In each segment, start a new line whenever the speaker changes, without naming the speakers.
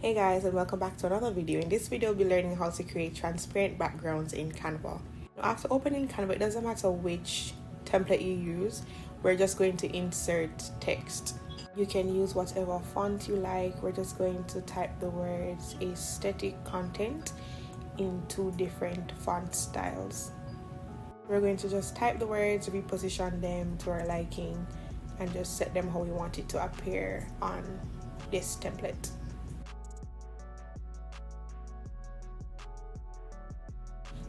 Hey guys, and welcome back to another video. In this video, we'll be learning how to create transparent backgrounds in Canva. After opening Canva, it doesn't matter which template you use, we're just going to insert text. You can use whatever font you like. We're just going to type the words aesthetic content in two different font styles. We're going to just type the words, reposition them to our liking, and just set them how we want it to appear on this template.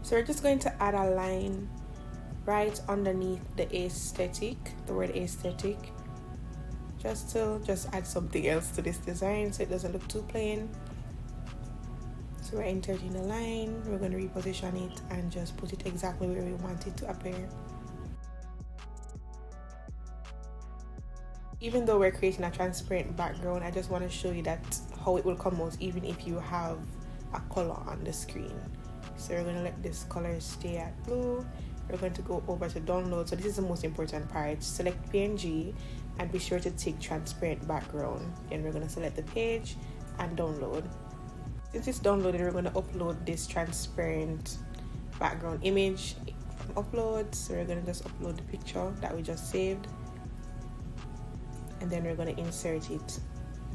So we're just going to add a line right underneath the aesthetic, the word aesthetic, just to add something else to this design so it doesn't look too plain. So we're inserting the line, we're going to reposition it and just put it exactly where we want it to appear. Even though we're creating a transparent background, I just want to show you that how it will come out even if you have a color on the screen. So we're going to let this color stay at blue. We're going to go over to download. So this is the most important part. Select PNG and be sure to tick transparent background. Then we're going to select the page and download. Since it's downloaded, we're going to upload this transparent background image from upload. So we're going to just upload the picture that we just saved. And then we're going to insert it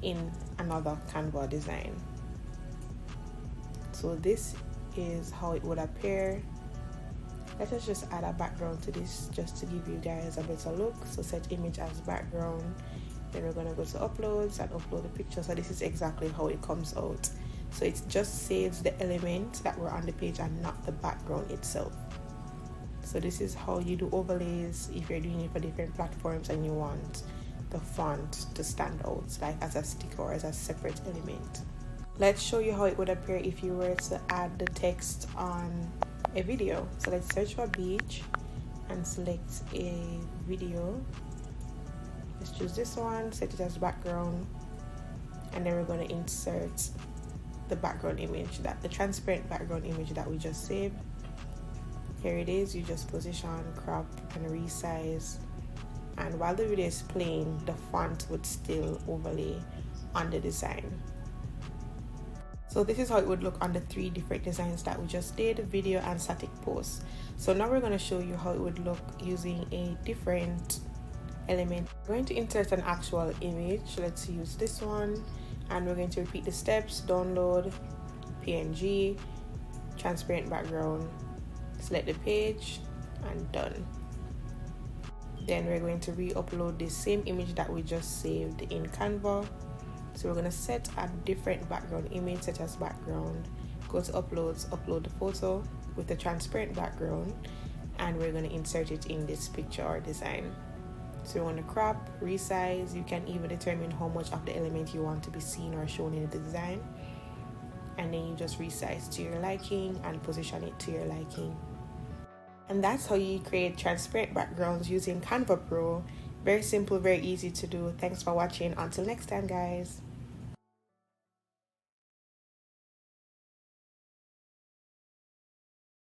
in another Canva design. So this is how it would appear. Let us just add a background to this just to give you guys a better look. So set image as background, then we're going to go to uploads and upload the picture. So this is exactly how it comes out. So it just saves the element that were on the page and not the background itself. So this is how you do overlays if you're doing it for different platforms and you want the font to stand out, like as a sticker or as a separate element. Let's show you how it would appear if you were to add the text on a video. So let's search for beach and select a video. Let's choose this one, set it as background, and then we're going to insert the background image, the transparent background image that we just saved. Here it is. You just position, crop, and resize, and while the video is playing, the font would still overlay on the design. So this is how it would look on the three different designs that we just did, video and static post. So now we're going to show you how it would look using a different element. We're going to insert an actual image. Let's use this one, and we're going to repeat the steps: download, PNG, transparent background, select the page, and done. Then we're going to re-upload the same image that we just saved in Canva. So we're going to set a different background image, such as background, go to uploads, upload the photo with the transparent background, and we're going to insert it in this picture or design. So you want to crop, resize. You can even determine how much of the element you want to be seen or shown in the design, and then you just resize to your liking and position it to your liking. And that's how you create transparent backgrounds using Canva Pro. Very simple, very easy to do. Thanks for watching. Until next time, guys.